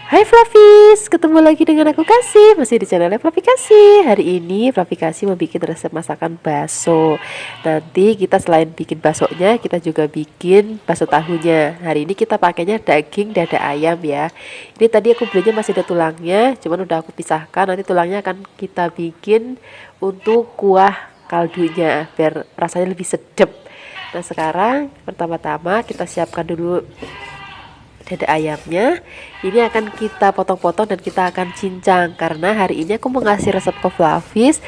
Hai Flavis, ketemu lagi dengan aku Kasih, masih di channelnya Flavi Kasih. Hari ini Flavi Kasih mau bikin resep masakan bakso. Nanti kita selain bikin baksonya, kita juga bikin bakso tahunya. Hari ini kita pakainya daging dada ayam ya. Ini tadi aku belinya masih ada tulangnya, cuman udah aku pisahkan. Nanti tulangnya akan kita bikin untuk kuah kaldunya, biar rasanya lebih sedap. Nah sekarang pertama-tama kita siapkan dulu dada ayamnya. Ini akan kita potong-potong dan kita akan cincang, karena hari ini aku mau ngasih resep ke Flavis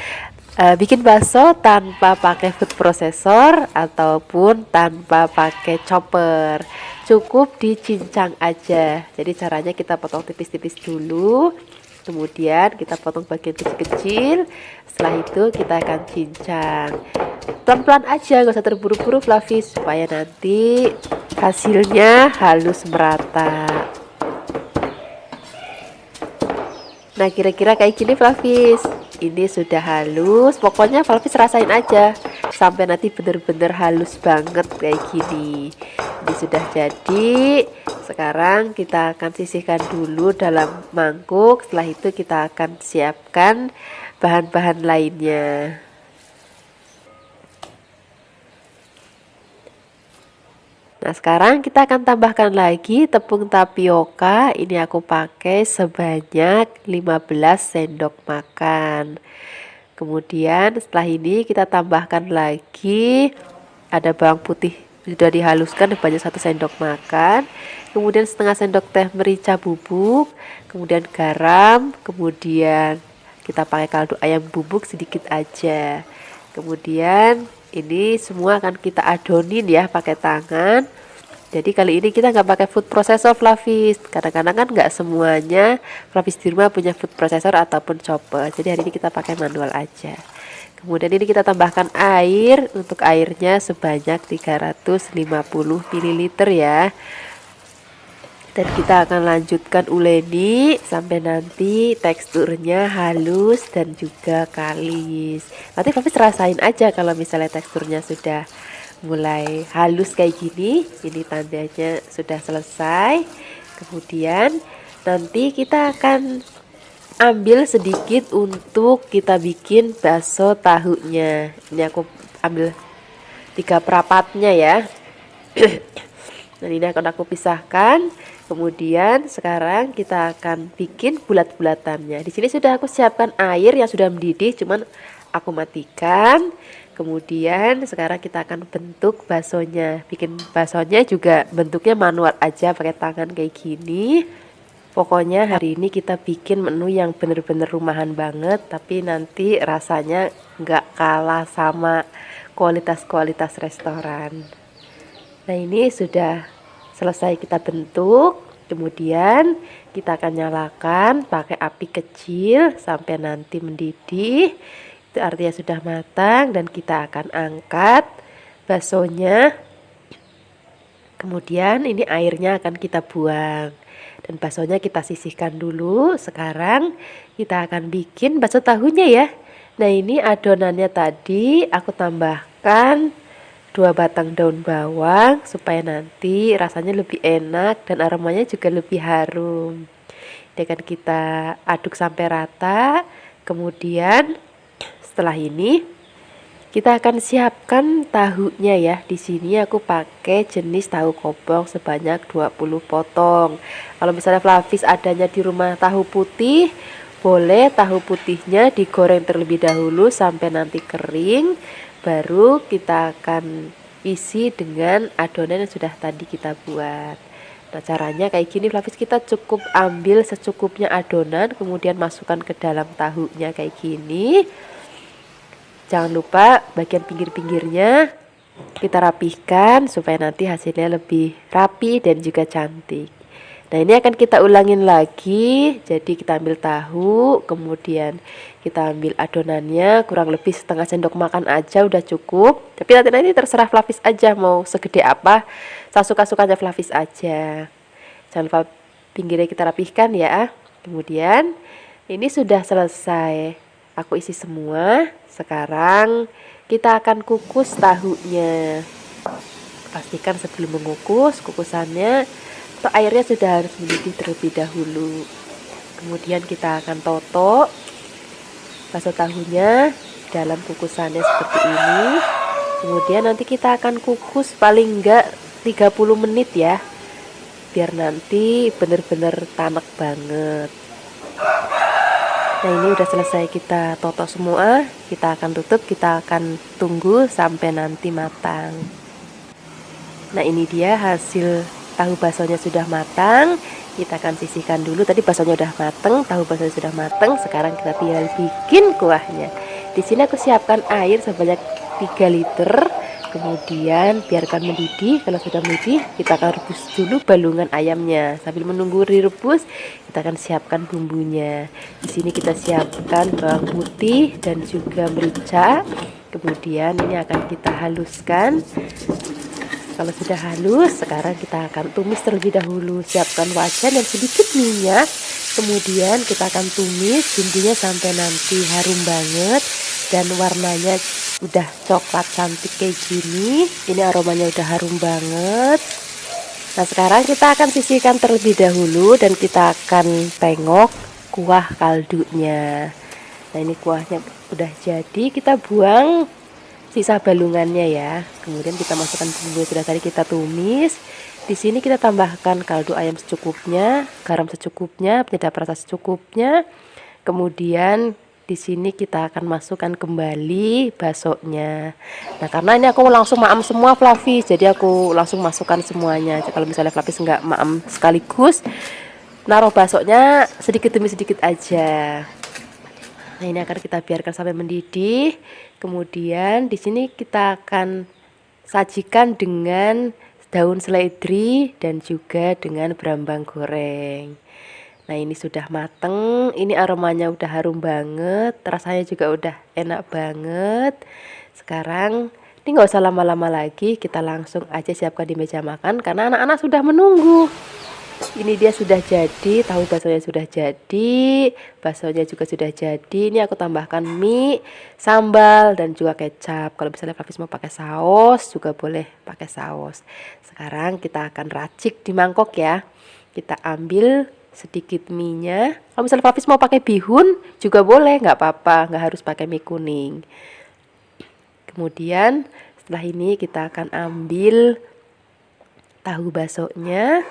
bikin bakso tanpa pakai food processor ataupun tanpa pakai chopper, cukup dicincang aja. Jadi caranya kita potong tipis-tipis dulu, kemudian kita potong bagian kecil-kecil. Setelah itu kita akan cincang pelan-pelan aja, gak usah terburu-buru Flavis, supaya nanti hasilnya halus merata. Nah kira-kira kayak gini Flavis, ini sudah halus. Pokoknya Flavis rasain aja sampai nanti bener-bener halus banget kayak gini. Ini sudah jadi. Sekarang kita akan sisihkan dulu dalam mangkuk. Setelah itu kita akan siapkan bahan-bahan lainnya. Nah sekarang kita akan tambahkan lagi tepung tapioka. Ini aku pakai sebanyak 15 sendok makan. Kemudian setelah ini kita tambahkan lagi ada bawang putih sudah dihaluskan sebanyak 1 sendok makan. Kemudian setengah sendok teh merica bubuk. Kemudian garam. Kemudian kita pakai kaldu ayam bubuk sedikit aja. Kemudian ini semua akan kita adonin ya pakai tangan. Jadi kali ini kita nggak pakai food processor Flavis. Kadang-kadang kan nggak semuanya Flavis di rumah punya food processor ataupun chopper. Jadi hari ini kita pakai manual aja. Kemudian ini kita tambahkan air. Untuk airnya sebanyak 350 ml ya. Dan kita akan lanjutkan uleni sampai nanti teksturnya halus dan juga kalis. Nanti Flavis rasain aja kalau misalnya teksturnya sudah mulai halus kayak gini, ini tandanya sudah selesai. Kemudian nanti kita akan ambil sedikit untuk kita bikin bakso tahunya. Ini aku ambil 3 perapatnya ya. Dan ini akan aku pisahkan. Kemudian sekarang kita akan bikin bulat-bulatannya. Di sini sudah aku siapkan air yang sudah mendidih, cuman aku matikan. Kemudian sekarang kita akan bentuk baksonya. Bikin baksonya juga bentuknya manual aja pakai tangan kayak gini. Pokoknya hari ini kita bikin menu yang bener-bener rumahan banget, tapi nanti rasanya nggak kalah sama kualitas-kualitas restoran. Nah ini sudah selesai kita bentuk. Kemudian kita akan nyalakan pakai api kecil sampai nanti mendidih. Itu artinya sudah matang dan kita akan angkat baksonya. Kemudian ini airnya akan kita buang dan baksonya kita sisihkan dulu. Sekarang kita akan bikin bakso tahunya ya. Nah ini adonannya tadi aku tambahkan 2 batang daun bawang supaya nanti rasanya lebih enak dan aromanya juga lebih harum. Ini akan kita aduk sampai rata. Kemudian setelah ini kita akan siapkan tahunya ya. Di sini aku pakai jenis tahu kobong sebanyak 20 potong. Kalau misalnya Flavis adanya di rumah tahu putih, boleh tahu putihnya digoreng terlebih dahulu sampai nanti kering. Baru kita akan isi dengan adonan yang sudah tadi kita buat. Nah caranya kayak gini Flavis, kita cukup ambil secukupnya adonan, kemudian masukkan ke dalam tahunya kayak gini. Jangan lupa bagian pinggir-pinggirnya kita rapihkan supaya nanti hasilnya lebih rapi dan juga cantik. Nah ini akan kita ulangin lagi. Jadi kita ambil tahu, kemudian kita ambil adonannya kurang lebih setengah sendok makan aja udah cukup. Tapi nanti terserah Flavis aja mau segede apa, suka-sukanya Flavis aja. Jangan lupa pinggirnya kita rapihkan ya. Kemudian ini sudah selesai, aku isi semua. Sekarang kita akan kukus tahunya. Pastikan sebelum mengukus kukusannya Atau airnya sudah harus mendidih terlebih dahulu. Kemudian kita akan toto bakso tahunya dalam kukusannya seperti ini. Kemudian nanti kita akan kukus paling enggak 30 menit ya, biar nanti bener-bener tanek banget. Nah ini udah selesai kita toto semua, kita akan tutup, kita akan tunggu sampai nanti matang. Nah ini dia hasil tahu baksonya sudah matang. Kita akan sisihkan dulu, tadi baksonya udah mateng, tahu baksonya sudah mateng. Sekarang kita tinggal bikin kuahnya. Di sini aku siapkan air sebanyak 3 liter. Kemudian biarkan mendidih. Kalau sudah mendidih, kita akan rebus dulu balungan ayamnya. Sambil menunggu direbus, kita akan siapkan bumbunya. Di sini kita siapkan bawang putih dan juga merica. Kemudian ini akan kita haluskan. Kalau sudah halus, sekarang kita akan tumis terlebih dahulu. Siapkan wajan dan sedikit minyak. Kemudian kita akan tumis bumbunya sampai nanti harum banget dan warnanya udah coklat cantik kayak gini. Ini aromanya udah harum banget. Nah sekarang kita akan sisihkan terlebih dahulu dan kita akan tengok kuah kaldunya. Nah ini kuahnya udah jadi, kita buang sisa balungannya ya. Kemudian kita masukkan bumbu yang sudah tadi kita tumis. Di sini kita tambahkan kaldu ayam secukupnya, garam secukupnya, penyedap rasa secukupnya. Kemudian di sini kita akan masukkan kembali baksonya. Nah karena ini aku langsung maam semua Flavis, jadi aku langsung masukkan semuanya. Kalau misalnya Flavis nggak maam sekaligus, naruh baksonya sedikit demi sedikit aja. Nah ini akan kita biarkan sampai mendidih. Kemudian di sini kita akan sajikan dengan daun seledri dan juga dengan berambang goreng. Nah ini sudah mateng, ini aromanya udah harum banget, rasanya juga udah enak banget. Sekarang ini nggak usah lama-lama lagi, kita langsung aja siapkan di meja makan karena anak-anak sudah menunggu. Ini dia sudah jadi, tahu baksonya sudah jadi, baksonya juga sudah jadi. Ini aku tambahkan mie, sambal dan juga kecap. Kalau misalnya Flavis mau pakai saus juga boleh pakai saus. Sekarang kita akan racik di mangkok ya. Kita ambil sedikit mie-nya. Kalau misalnya Flavis mau pakai bihun juga boleh, nggak apa-apa, nggak harus pakai mie kuning. Kemudian setelah ini kita akan ambil tahu baksonya.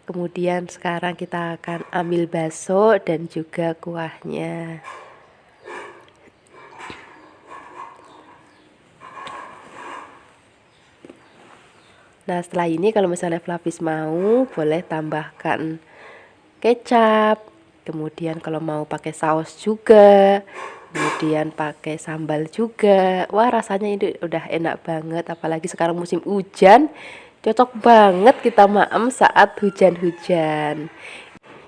Kemudian sekarang kita akan ambil bakso dan juga kuahnya. Nah setelah ini kalau misalnya Flavis mau boleh tambahkan kecap. Kemudian kalau mau pakai saus juga. Kemudian pakai sambal juga. Wah rasanya ini udah enak banget. Apalagi sekarang musim hujan. Cocok banget kita maem saat hujan-hujan.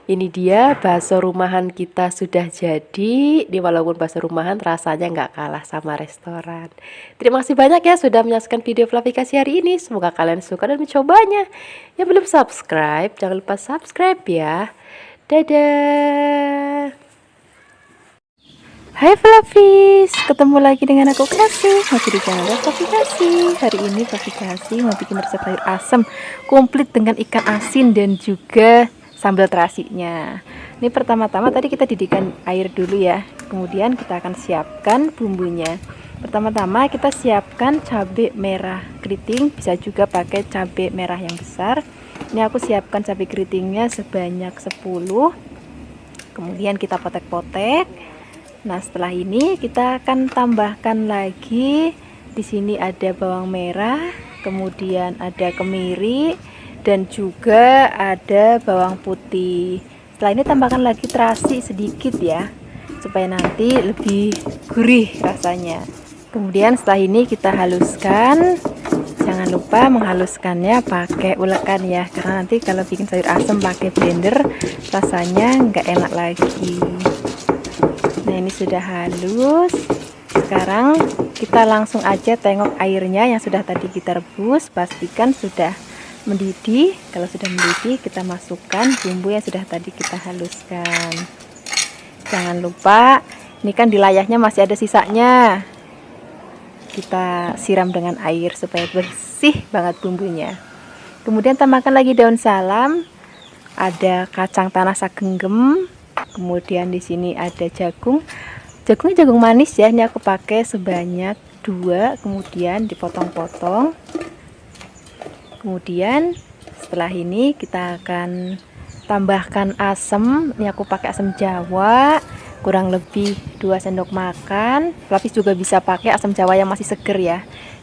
Ini dia bakso rumahan kita sudah jadi. Ini walaupun bakso rumahan rasanya nggak kalah sama restoran. Terima kasih banyak ya sudah menyaksikan video Flavikasi hari ini. Semoga kalian suka dan mencobanya. Yang belum subscribe, jangan lupa subscribe ya. Dadah. Hai Flavis, ketemu lagi dengan aku Kasih, masih di channel Flavikasi. Hari ini Flavikasi mau bikin resep sayur asem komplit dengan ikan asin dan juga sambal terasinya. Ini pertama-tama tadi kita didihkan air dulu ya. Kemudian kita akan siapkan bumbunya. Pertama-tama kita siapkan cabai merah keriting, bisa juga pakai cabai merah yang besar. Ini aku siapkan cabai keritingnya sebanyak 10. Kemudian kita potek-potek. Nah, setelah ini kita akan tambahkan lagi, di sini ada bawang merah, kemudian ada kemiri dan juga ada bawang putih. Setelah ini tambahkan lagi terasi sedikit ya, supaya nanti lebih gurih rasanya. Kemudian setelah ini kita haluskan. Jangan lupa menghaluskannya pakai ulekan ya, karena nanti kalau bikin sayur asem pakai blender rasanya nggak enak lagi. Nah ini sudah halus. Sekarang kita langsung aja tengok airnya yang sudah tadi kita rebus. Pastikan sudah mendidih. Kalau sudah mendidih kita masukkan bumbu yang sudah tadi kita haluskan. Jangan lupa, ini kan di layahnya masih ada sisanya. Kita siram dengan air supaya bersih banget bumbunya. Kemudian tambahkan lagi daun salam, ada kacang tanah sagenggem, kemudian di sini ada jagung. Jagungnya jagung manis ya, ini aku pakai sebanyak 2, kemudian dipotong-potong. Kemudian setelah ini kita akan tambahkan asam. Ini aku pakai asam jawa kurang lebih 2 sendok makan. Flavis juga bisa pakai asam jawa yang masih seger ya.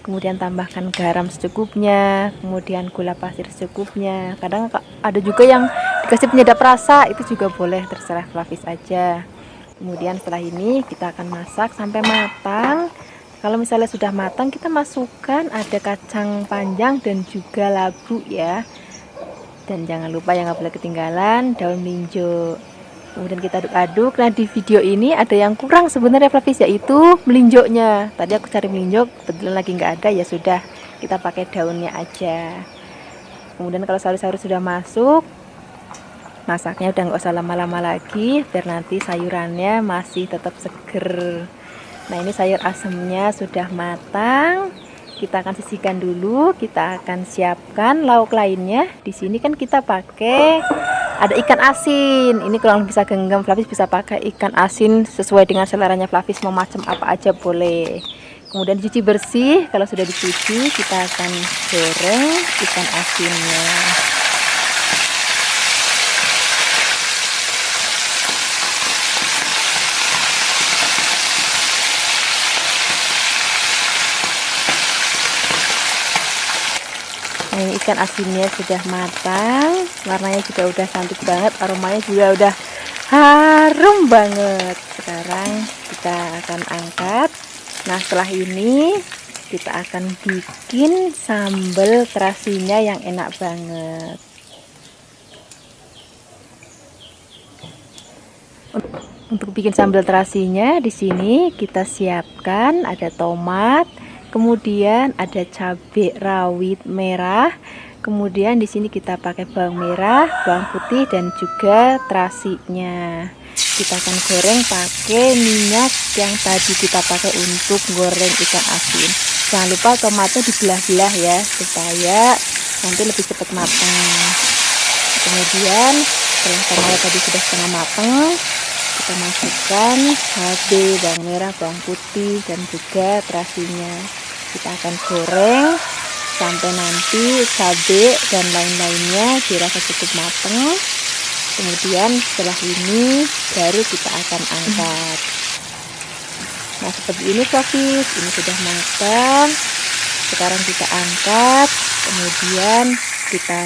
Kemudian tambahkan garam secukupnya, kemudian gula pasir secukupnya. Kadang ada juga yang dikasih penyedap rasa, itu juga boleh, terserah Flavis aja. Kemudian setelah ini kita akan masak sampai matang. Kalau misalnya sudah matang, kita masukkan ada kacang panjang dan juga labu ya. Dan jangan lupa yang nggak boleh ketinggalan daun melinjo. Kemudian kita aduk-aduk. Nah, di video ini ada yang kurang sebenarnya Flavis, yaitu melinjoknya. Tadi aku cari melinjok, kebetulan lagi nggak ada, ya sudah kita pakai daunnya aja. Kemudian kalau sayur-sayur sudah masuk, masaknya udah nggak usah lama-lama lagi, biar nanti sayurannya masih tetap seger. Nah, ini sayur asemnya sudah matang. Kita akan sisihkan dulu, kita akan siapkan lauk lainnya. Di sini kan kita pakai ada ikan asin. Ini kurang lebih bisa genggam, Flavis bisa pakai ikan asin sesuai dengan seleranya Flavis, mau macam apa aja boleh. Kemudian dicuci bersih. Kalau sudah dicuci, kita akan goreng ikan asinnya. Nah, ini ikan asinnya sudah matang, warnanya juga udah cantik banget, aromanya juga udah harum banget. Sekarang kita akan angkat. Nah, setelah ini kita akan bikin sambal terasinya yang enak banget. Untuk bikin sambal terasinya, di sini kita siapkan ada tomat, kemudian ada cabai rawit merah, kemudian di sini kita pakai bawang merah, bawang putih, dan juga terasinya. Kita akan goreng pakai minyak yang tadi kita pakai untuk goreng ikan asin. Jangan lupa tomatnya dibelah-belah ya, supaya nanti lebih cepat matang. Kemudian setelah tomatnya tadi sudah setengah matang, kita masukkan cabai, bawang merah, bawang putih, dan juga terasinya. Kita akan goreng sampai nanti cabai dan lain-lainnya dirasa cukup matang. Kemudian setelah ini baru kita akan angkat. Nah, seperti ini Flavis, ini sudah matang. Sekarang kita angkat, kemudian kita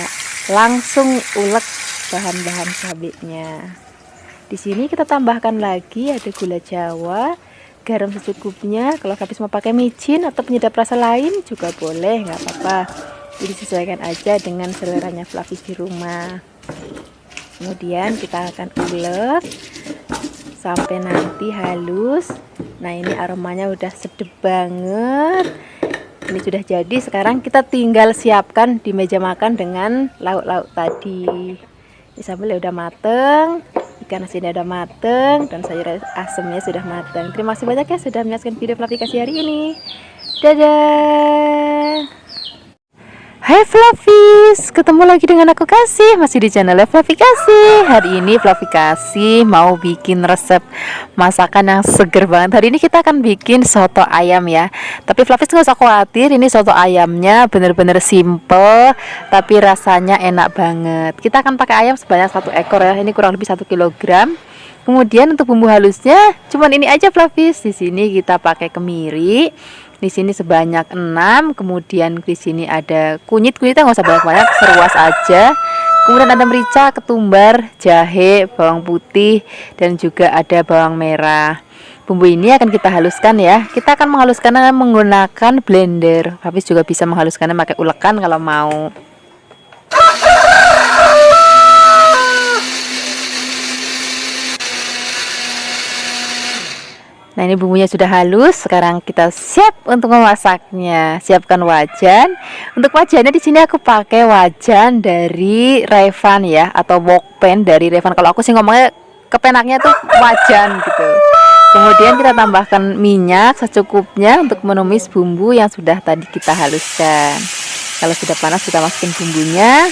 langsung ulek bahan-bahan cabenya. Di sini kita tambahkan lagi ada gula jawa, garam secukupnya. Kalau Flavis mau pakai micin atau penyedap rasa lain juga boleh, nggak apa-apa. Jadi sesuaikan aja dengan seleranya Flavis di rumah. Kemudian kita akan ulek sampai nanti halus. Nah, ini aromanya udah sedap banget. Ini sudah jadi. Sekarang kita tinggal siapkan di meja makan dengan lauk-lauk tadi. Ini sambalnya udah mateng, ikan asinnya udah mateng, dan sayur asemnya sudah mateng. Terima kasih banyak ya sudah menyaksikan video Flavikasi hari ini. Dadah. Hai Flavis, ketemu lagi dengan aku Kasih, masih di channel Flavikasi. Hari ini Flavikasi mau bikin resep masakan yang seger banget. Hari ini kita akan bikin soto ayam ya. Tapi Flavis nggak usah khawatir, ini soto ayamnya bener-bener simple, tapi rasanya enak banget. Kita akan pakai ayam sebanyak 1 ekor ya. Ini kurang lebih 1 kilogram. Kemudian untuk bumbu halusnya, cuman ini aja Flavis. Di sini kita pakai kemiri. Di sini sebanyak 6, kemudian di sini ada kunyitnya nggak usah banyak-banyak, seruas aja. Kemudian ada merica, ketumbar, jahe, bawang putih, dan juga ada bawang merah. Bumbu ini akan kita haluskan ya. Kita akan menghaluskannya menggunakan blender. Habis juga bisa menghaluskannya pakai ulekan kalau mau. Nah, ini bumbunya sudah halus. Sekarang kita siap untuk memasaknya. Siapkan wajan. Untuk wajannya di sini aku pakai wajan dari Revan ya, atau wokpen dari Revan. Kalau aku sih ngomongnya kepenaknya tuh wajan gitu. Kemudian kita tambahkan minyak secukupnya untuk menumis bumbu yang sudah tadi kita haluskan. Kalau sudah panas kita masukin bumbunya.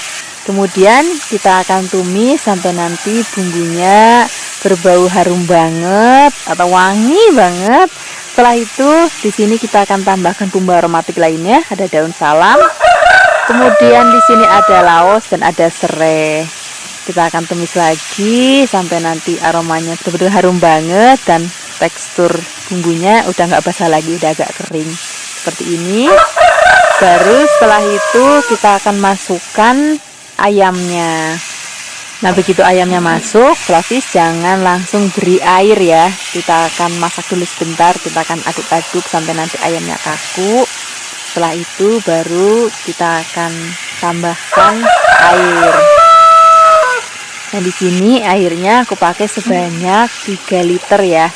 Kemudian kita akan tumis sampai nanti bumbunya berbau harum banget atau wangi banget. Setelah itu di sini kita akan tambahkan bumbu aromatik lainnya, ada daun salam. Kemudian di sini ada laos dan ada serai. Kita akan tumis lagi sampai nanti aromanya benar-benar harum banget dan tekstur bumbunya udah nggak basah lagi, udah agak kering seperti ini. Baru setelah itu kita akan masukkan ayamnya. Nah begitu ayamnya masuk, Flavis jangan langsung beri air ya. Kita akan masak dulu sebentar, kita akan aduk-aduk sampai nanti ayamnya kaku. Setelah itu baru kita akan tambahkan air. Nah di sini airnya aku pakai sebanyak 3 liter ya.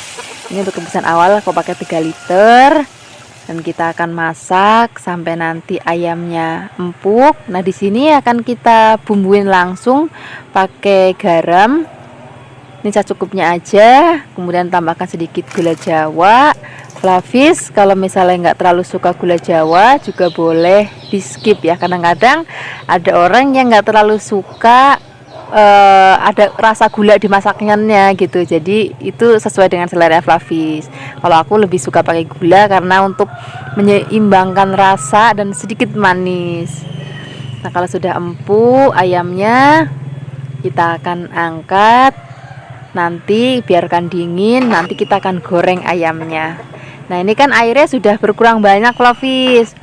Ini untuk rebusan awal aku pakai 3 liter. Dan kita akan masak sampai nanti ayamnya empuk. Nah di sini akan kita bumbuin langsung pakai garam. Ini secukupnya aja. Kemudian tambahkan sedikit gula Jawa. Flavis kalau misalnya nggak terlalu suka gula Jawa juga boleh di skip ya. Kadang-kadang ada orang yang nggak terlalu suka ada rasa gula di masakannya gitu, jadi itu sesuai dengan selera Flavis. Kalau aku lebih suka pakai gula karena untuk menyeimbangkan rasa dan sedikit manis. Nah kalau sudah empuk ayamnya kita akan angkat, nanti biarkan dingin, nanti kita akan goreng ayamnya. Nah ini kan airnya sudah berkurang banyak Flavis.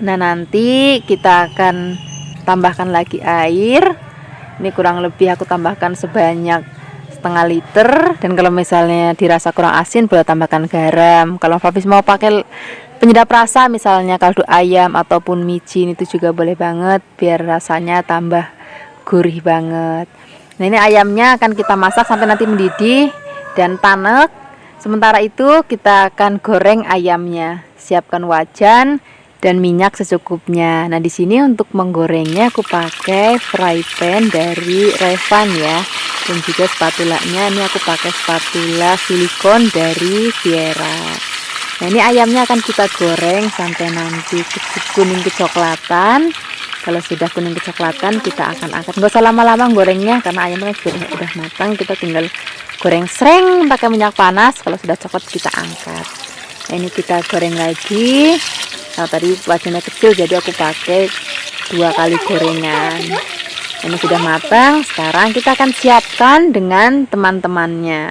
Nah nanti kita akan tambahkan lagi air. Ini kurang lebih aku tambahkan sebanyak setengah liter. Dan kalau misalnya dirasa kurang asin boleh tambahkan garam. Kalau Flavis mau pakai penyedap rasa misalnya kaldu ayam ataupun micin itu juga boleh banget, biar rasanya tambah gurih banget. Nah ini ayamnya akan kita masak sampai nanti mendidih dan tanek. Sementara itu kita akan goreng ayamnya. Siapkan wajan dan minyak secukupnya. Nah di sini untuk menggorengnya aku pakai fry pan dari Revan ya, dan juga spatulanya ini aku pakai spatula silikon dari Viera. Nah ini ayamnya akan kita goreng sampai nanti kuning kecoklatan. Kalau sudah kuning kecoklatan kita akan angkat. Nggak usah lama-lama gorengnya karena ayamnya sudah matang. Kita tinggal goreng sreng pakai minyak panas. Kalau sudah coklat kita angkat. Nah ini kita goreng lagi. Nah tadi wajannya kecil jadi aku pakai 2 kali gorengan. Ini sudah matang. Sekarang kita akan siapkan dengan teman-temannya.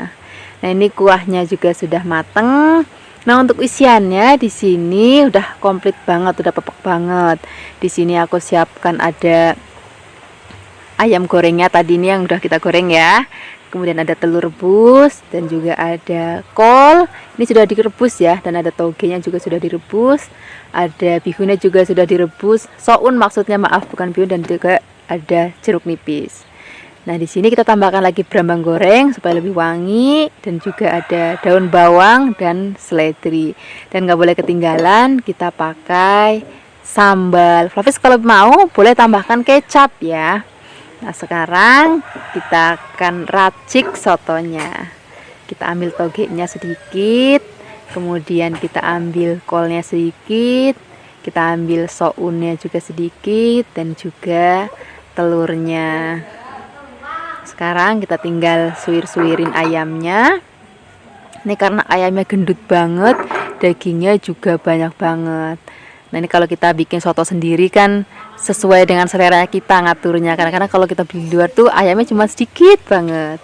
Nah ini kuahnya juga sudah matang. Nah untuk isiannya di sini udah komplit banget, udah pepek banget. Di sini aku siapkan ada ayam gorengnya tadi ini yang udah kita goreng ya. Kemudian ada telur rebus dan juga ada kol. Ini sudah direbus ya, dan ada togenya juga sudah direbus. Ada bihunnya juga sudah direbus. Soun maksudnya, maaf bukan bihun, dan juga ada jeruk nipis. Nah di sini kita tambahkan lagi brambang goreng supaya lebih wangi, dan juga ada daun bawang dan seledri. Dan nggak boleh ketinggalan kita pakai sambal. Flavis kalau mau boleh tambahkan kecap ya. Nah sekarang kita akan racik sotonya. Kita ambil togenya sedikit, kemudian kita ambil kolnya sedikit, kita ambil sounnya juga sedikit, dan juga telurnya. Sekarang kita tinggal suwir-suwirin ayamnya. Ini karena ayamnya gendut banget, dagingnya juga banyak banget. Nah ini kalau kita bikin soto sendiri kan sesuai dengan selera kita ngaturnya. Karena kalau kita beli di luar tuh ayamnya cuma sedikit banget.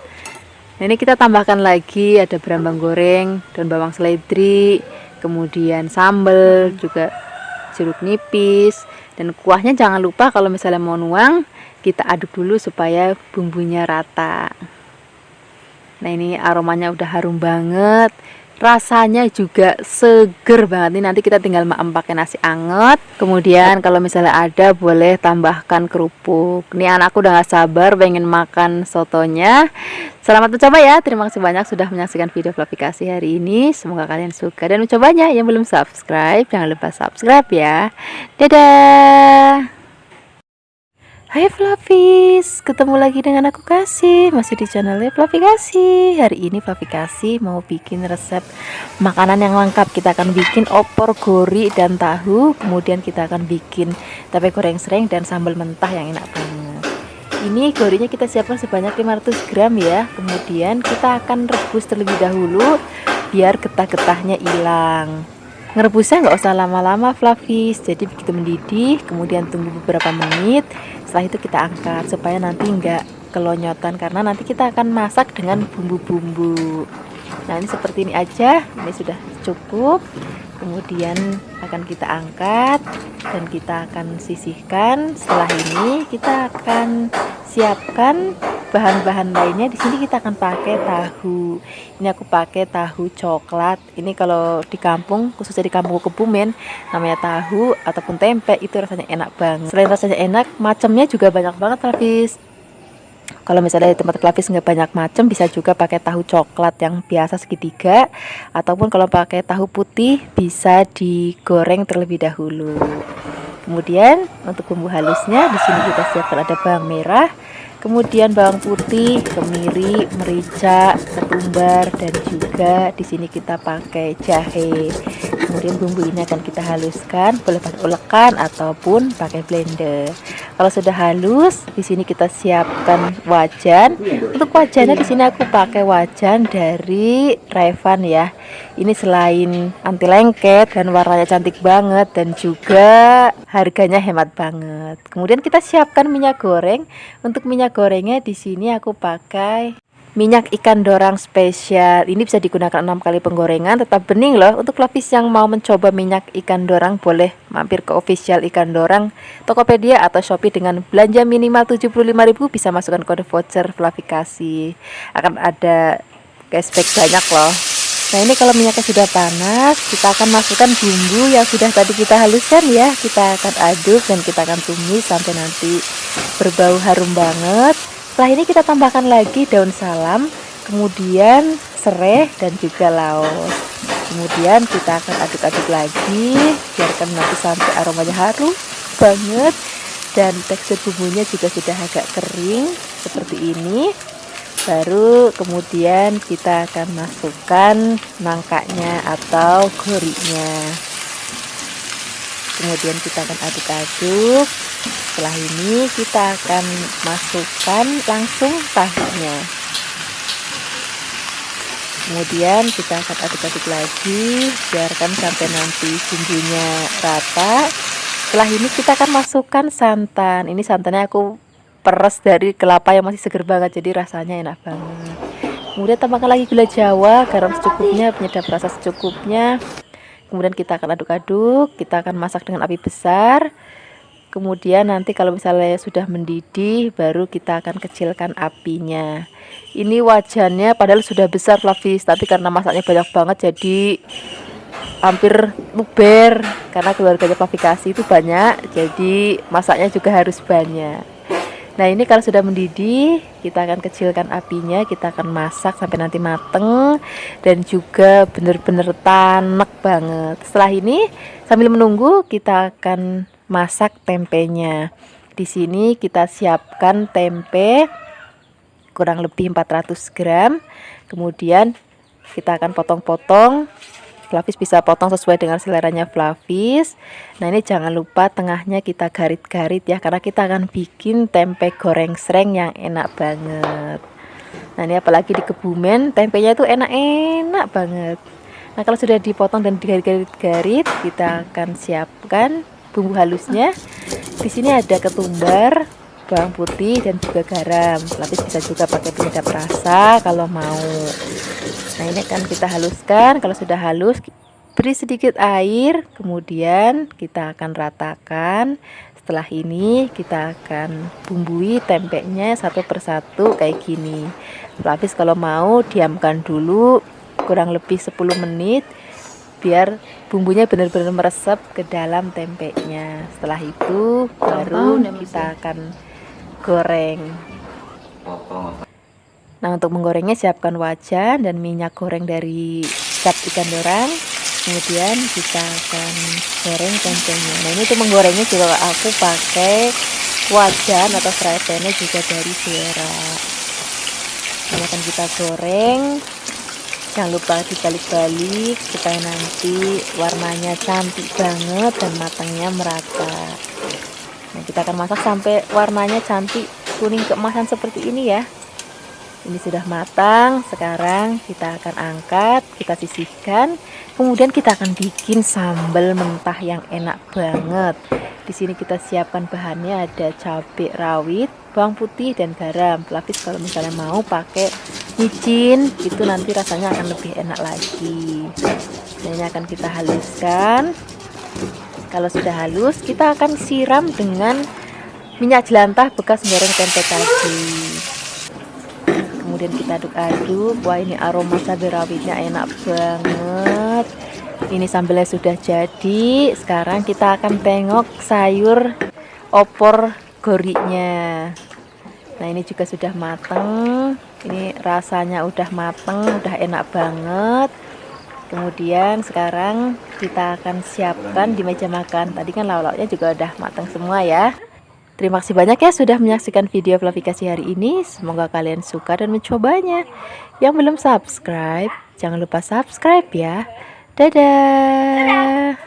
Nah ini kita tambahkan lagi ada brambang goreng dan bawang seledri, kemudian sambal, juga jeruk nipis. Dan kuahnya jangan lupa kalau misalnya mau nuang, kita aduk dulu supaya bumbunya rata. Nah ini aromanya udah harum banget, rasanya juga seger banget. Ini nanti kita tinggal maem pakai nasi anget. Kemudian kalau misalnya ada boleh tambahkan kerupuk. Ini anakku udah gak sabar pengen makan sotonya. Selamat mencoba ya. Terima kasih banyak sudah menyaksikan video vlogifikasi hari ini. Semoga kalian suka dan mencobanya. Yang belum subscribe jangan lupa subscribe ya. Dadah. Hai Flavis, ketemu lagi dengan aku Kasih, masih di channelnya Flavi Kasih. Hari ini Flavi Kasih mau bikin resep makanan yang lengkap. Kita akan bikin opor gori dan tahu, kemudian kita akan bikin tempe goreng sereng dan sambal mentah yang enak banget. Ini gorinya kita siapkan sebanyak 500 gram ya. Kemudian kita akan rebus terlebih dahulu biar getah-getahnya hilang. Ngerebusnya nggak usah lama-lama Flavis, jadi begitu mendidih kemudian tunggu beberapa menit. Setelah itu kita angkat supaya nanti nggak kelonyotan, karena nanti kita akan masak dengan bumbu-bumbu. Nah ini seperti ini aja, ini sudah cukup. Kemudian akan kita angkat dan kita akan sisihkan. Setelah ini kita akan siapkan bahan-bahan lainnya. Di sini kita akan pakai tahu. Ini aku pakai tahu coklat. Ini kalau di kampung, khususnya di kampung Kebumen, namanya tahu ataupun tempe, itu rasanya enak banget. Selain rasanya enak, macamnya juga banyak banget Flavis. Kalau misalnya di tempat Flavis nggak banyak macam, bisa juga pakai tahu coklat yang biasa segitiga, ataupun kalau pakai tahu putih bisa digoreng terlebih dahulu. Kemudian untuk bumbu halusnya di sini kita siapkan ada bawang merah, kemudian bawang putih, kemiri, merica, ketumbar, dan juga di sini kita pakai jahe. Kemudian bumbu ini akan kita haluskan, boleh pakai ulekan ataupun pakai blender. Kalau sudah halus, di sini kita siapkan wajan. Untuk wajannya di sini aku pakai wajan dari Revan ya. Ini selain anti lengket dan warnanya cantik banget dan juga harganya hemat banget. Kemudian kita siapkan minyak goreng. Untuk minyak gorengnya di sini aku pakai minyak ikan dorang spesial. Ini bisa digunakan 6 kali penggorengan, tetap bening loh. Untuk Flavis yang mau mencoba minyak ikan dorang, boleh mampir ke official ikan dorang Tokopedia atau Shopee. Dengan belanja minimal 75.000 bisa masukkan kode voucher Flavi Kasih. Akan ada cashback banyak loh. Nah ini kalau minyaknya sudah panas, kita akan masukkan bumbu yang sudah tadi kita haluskan ya. Kita akan aduk dan kita akan tumis sampai nanti berbau harum banget. Setelah ini kita tambahkan lagi daun salam, kemudian serai dan juga laos. Kemudian kita akan aduk-aduk lagi, biarkan nanti sampai aromanya harum banget. Dan tekstur bumbunya juga sudah agak kering seperti ini. Baru kemudian kita akan masukkan nangkanya atau gorinya. Kemudian kita akan aduk-aduk. Setelah ini kita akan masukkan langsung tahunya. Kemudian kita akan aduk-aduk lagi, biarkan sampai nanti bumbunya rata. Setelah ini kita akan masukkan santan. Ini santannya aku peres dari kelapa yang masih seger banget, jadi rasanya enak banget. Kemudian tambahkan lagi gula jawa, garam secukupnya, penyedap rasa secukupnya. Kemudian kita akan aduk-aduk, kita akan masak dengan api besar. Kemudian nanti kalau misalnya sudah mendidih, baru kita akan kecilkan apinya. Ini wajannya padahal sudah besar Flavis, tapi karena masaknya banyak banget jadi hampir luber. Karena keluarganya Flavi Kasih itu banyak, jadi masaknya juga harus banyak. Nah ini kalau sudah mendidih, kita akan kecilkan apinya, kita akan masak sampai nanti mateng dan juga bener-bener tanek banget. Setelah ini sambil menunggu kita akan masak tempenya. Di sini kita siapkan tempe kurang lebih 400 gram. Kemudian kita akan potong-potong. Flavis bisa potong sesuai dengan seleranya Flavis. Nah ini jangan lupa tengahnya kita garit-garit ya, karena kita akan bikin tempe goreng sereng yang enak banget. Nah ini apalagi di Kebumen tempenya itu enak-enak banget. Nah kalau sudah dipotong dan digarit-garit, kita akan siapkan bumbu halusnya. Di sini ada ketumbar, bawang putih dan juga garam. Flavis bisa juga pakai penyedap rasa kalau mau. Nah ini akan kita haluskan. Kalau sudah halus, beri sedikit air, kemudian kita akan ratakan. Setelah ini kita akan bumbui tempenya satu persatu kayak gini. Flavis kalau mau diamkan dulu kurang lebih 10 menit biar bumbunya benar-benar meresap ke dalam tempenya. Setelah itu baru kita akan goreng. Nah untuk menggorengnya siapkan wajan dan minyak goreng dari cap ikan dorang. Kemudian kita akan goreng tempenya. Nah ini untuk menggorengnya juga aku pakai wajan atau fry pan-nya juga dari Vera. Ini akan kita goreng. Jangan lupa dibalik-balik supaya nanti warnanya cantik banget dan matangnya merata. Nah, kita akan masak sampai warnanya cantik kuning keemasan seperti ini ya. Ini sudah matang. Sekarang kita akan angkat, kita sisihkan. Kemudian kita akan bikin sambal mentah yang enak banget. Di sini kita siapkan bahannya, ada cabai rawit, bawang putih dan garam. Pelapis kalau misalnya mau pakai micin, itu nanti rasanya akan lebih enak lagi. Nah, ini akan kita haluskan. Kalau sudah halus, kita akan siram dengan minyak jelantah bekas goreng tempe tadi. Kemudian kita aduk-aduk. Wah, ini aroma cabai rawitnya enak banget. Ini sambalnya sudah jadi. Sekarang kita akan tengok sayur opor gorinya. Nah, ini juga sudah mateng. Ini rasanya udah mateng, udah enak banget. Kemudian sekarang kita akan siapkan di meja makan. Tadi kan lauk-lauknya juga udah matang semua ya. Terima kasih banyak ya sudah menyaksikan video vlogfikasi hari ini. Semoga kalian suka dan mencobanya. Yang belum subscribe, jangan lupa subscribe ya. Dadah.